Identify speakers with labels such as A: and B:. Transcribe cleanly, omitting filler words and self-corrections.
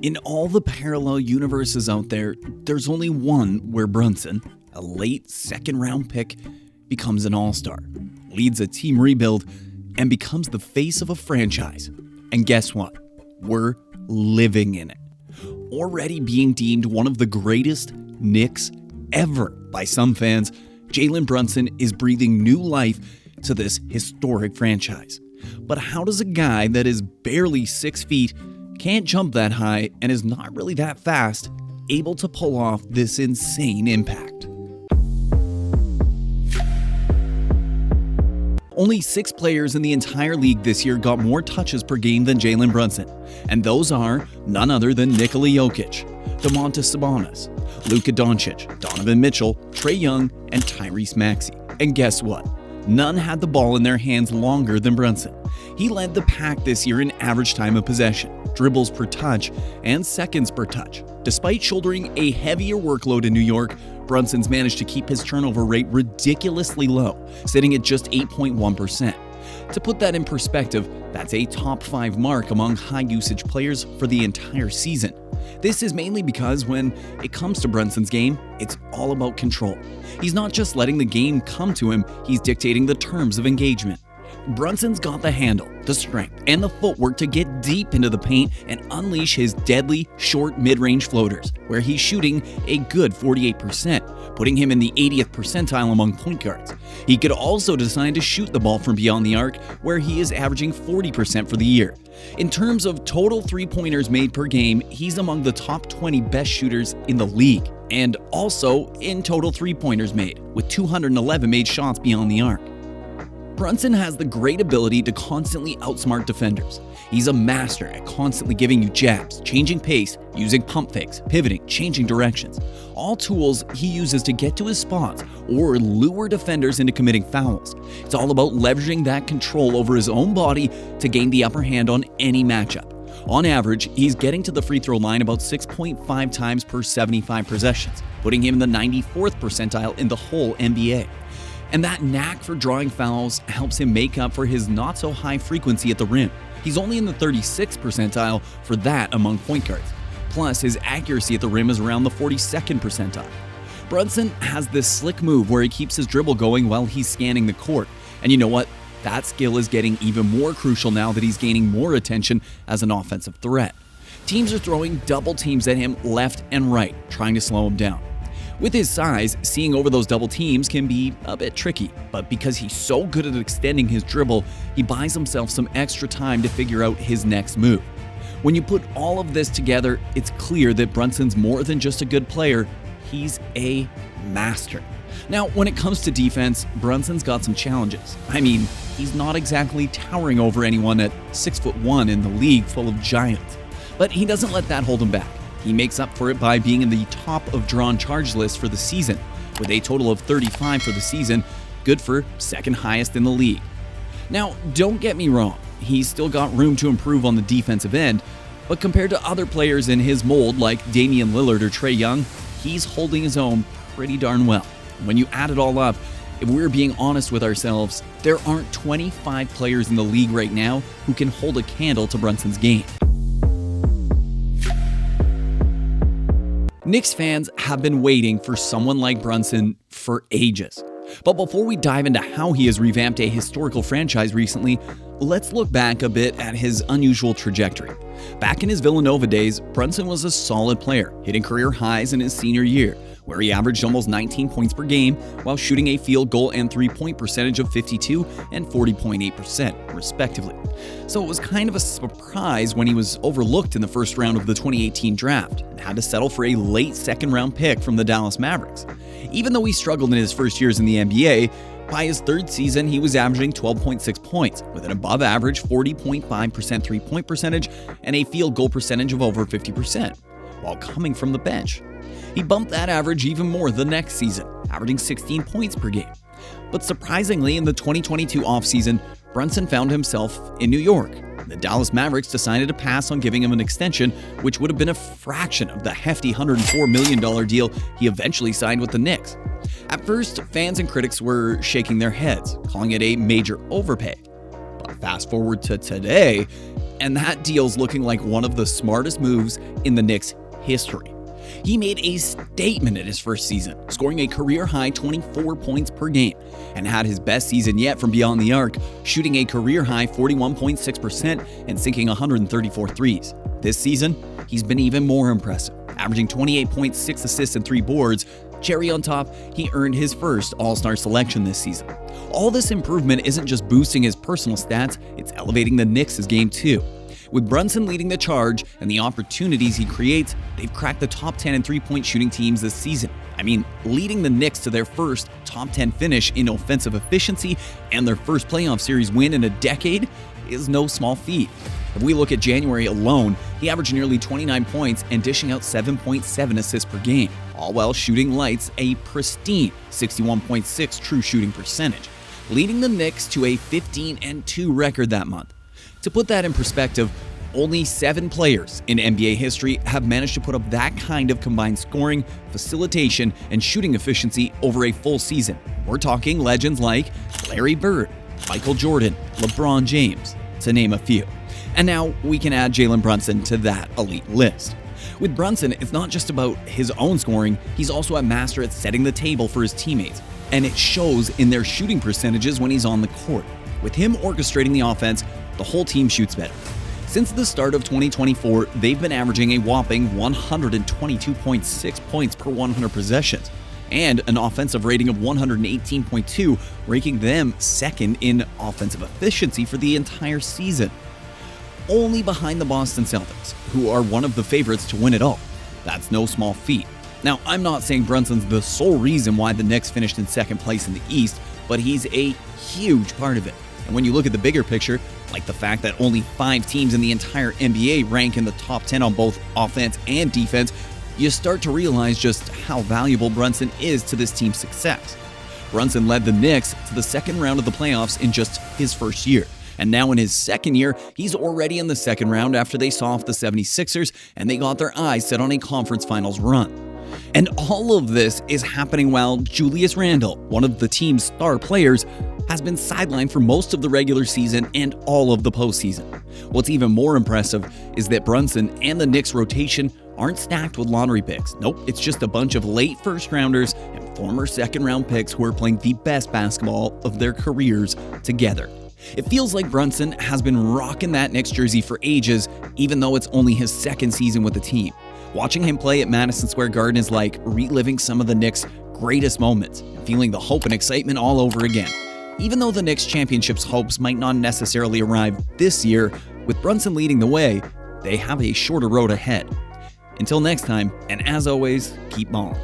A: In all the parallel universes out there, there's only one where Brunson, a late second-round pick, becomes an all-star, leads a team rebuild, and becomes the face of a franchise. And guess what? We're living in it. Already being deemed one of the greatest Knicks ever by some fans, Jalen Brunson is breathing new life to this historic franchise. But how does a guy that is barely 6 feet, can't jump that high, and is not really that fast, able to pull off this insane impact? Only 6 players in the entire league this year got more touches per game than Jalen Brunson, and those are none other than Nikola Jokic, Domantas Sabonis, Luka Doncic, Donovan Mitchell, Trae Young, and Tyrese Maxey. And guess what? None had the ball in their hands longer than Brunson. He led the pack this year in average time of possession, dribbles per touch, and seconds per touch. Despite shouldering a heavier workload in New York, Brunson's managed to keep his turnover rate ridiculously low, sitting at just 8.1%. To put that in perspective, that's a top 5 mark among high-usage players for the entire season. This is mainly because when it comes to Brunson's game, it's all about control. He's not just letting the game come to him, he's dictating the terms of engagement. Brunson's got the handle, the strength, and the footwork to get deep into the paint and unleash his deadly, short mid-range floaters, where he's shooting a good 48%, putting him in the 80th percentile among point guards. He could also decide to shoot the ball from beyond the arc, where he is averaging 40% for the year. In terms of total three-pointers made per game, he's among the top 20 best shooters in the league, and also in total three-pointers made, with 211 made shots beyond the arc. Brunson has the great ability to constantly outsmart defenders. He's a master at constantly giving you jabs, changing pace, using pump fakes, pivoting, changing directions. All tools he uses to get to his spots or lure defenders into committing fouls. It's all about leveraging that control over his own body to gain the upper hand on any matchup. On average, he's getting to the free throw line about 6.5 times per 75 possessions, putting him in the 94th percentile in the whole NBA. And that knack for drawing fouls helps him make up for his not-so-high frequency at the rim. He's only in the 36th percentile for that among point guards. Plus, his accuracy at the rim is around the 42nd percentile. Brunson has this slick move where he keeps his dribble going while he's scanning the court. And you know what? That skill is getting even more crucial now that he's gaining more attention as an offensive threat. Teams are throwing double teams at him left and right, trying to slow him down. With his size, seeing over those double teams can be a bit tricky, but because he's so good at extending his dribble, he buys himself some extra time to figure out his next move. When you put all of this together, it's clear that Brunson's more than just a good player, he's a master. Now, when it comes to defense, Brunson's got some challenges. I mean, he's not exactly towering over anyone at 6'1" in the league full of giants, but he doesn't let that hold him back. He makes up for it by being in the top of drawn charge list for the season, with a total of 35 for the season, good for second highest in the league. Now, don't get me wrong, he's still got room to improve on the defensive end, but compared to other players in his mold like Damian Lillard or Trae Young, he's holding his own pretty darn well. When you add it all up, if we're being honest with ourselves, there aren't 25 players in the league right now who can hold a candle to Brunson's game. Knicks fans have been waiting for someone like Brunson for ages. But before we dive into how he has revamped a historical franchise recently, let's look back a bit at his unusual trajectory. Back in his Villanova days, Brunson was a solid player, hitting career highs in his senior year, where he averaged almost 19 points per game while shooting a field goal and three-point percentage of 52 and 40.8%, respectively. So it was kind of a surprise when he was overlooked in the first round of the 2018 draft and had to settle for a late second-round pick from the Dallas Mavericks. Even though he struggled in his first years in the NBA, by his third season, he was averaging 12.6 points, with an above-average 40.5% three-point percentage and a field goal percentage of over 50%, while coming from the bench. He bumped that average even more the next season, averaging 16 points per game. But surprisingly, in the 2022 offseason, Brunson found himself in New York. The Dallas Mavericks decided to pass on giving him an extension, which would have been a fraction of the hefty $104 million deal he eventually signed with the Knicks. At first, fans and critics were shaking their heads, calling it a major overpay. But fast forward to today, And that deal's looking like one of the smartest moves in the Knicks' history. He made a statement in his first season, scoring a career-high 24 points per game, and had his best season yet from beyond the arc, shooting a career-high 41.6% and sinking 134 threes. This season, he's been even more impressive, averaging 28.6 assists and 3 boards. Cherry on top, he earned his first All-Star selection this season. All this improvement isn't just boosting his personal stats, it's elevating the Knicks' game too. With Brunson leading the charge and the opportunities he creates, they've cracked the top 10 in three-point shooting teams this season. I mean, leading the Knicks to their first top 10 finish in offensive efficiency and their first playoff series win in a decade is no small feat. If we look at January alone, he averaged nearly 29 points and dishing out 7.7 assists per game, all while shooting lights a pristine 61.6 true shooting percentage, leading the Knicks to a 15-2 record that month. To put that in perspective, only 7 players in NBA history have managed to put up that kind of combined scoring, facilitation, and shooting efficiency over a full season. We're talking legends like Larry Bird, Michael Jordan, LeBron James, to name a few. And now we can add Jalen Brunson to that elite list. With Brunson, it's not just about his own scoring, he's also a master at setting the table for his teammates, and it shows in their shooting percentages when he's on the court. With him orchestrating the offense, the whole team shoots better. Since the start of 2024, they've been averaging a whopping 122.6 points per 100 possessions, and an offensive rating of 118.2, ranking them second in offensive efficiency for the entire season. Only behind the Boston Celtics, who are one of the favorites to win it all. That's no small feat. Now, I'm not saying Brunson's the sole reason why the Knicks finished in second place in the East, but he's a huge part of it. And when you look at the bigger picture, like the fact that only 5 teams in the entire NBA rank in the top 10 on both offense and defense, you start to realize just how valuable Brunson is to this team's success. Brunson led the Knicks to the second round of the playoffs in just his first year. And now in his second year, he's already in the second round after they saw off the 76ers and they got their eyes set on a conference finals run. And all of this is happening while Julius Randle, one of the team's star players, has been sidelined for most of the regular season and all of the postseason. What's even more impressive is that Brunson and the Knicks rotation aren't stacked with lottery picks. Nope, it's just a bunch of late first-rounders and former second-round picks who are playing the best basketball of their careers together. It feels like Brunson has been rocking that Knicks jersey for ages, even though it's only his second season with the team. Watching him play at Madison Square Garden is like reliving some of the Knicks' greatest moments and feeling the hope and excitement all over again. Even though the Knicks championship's hopes might not necessarily arrive this year, with Brunson leading the way, they have a shorter road ahead. Until next time, and as always, keep balling.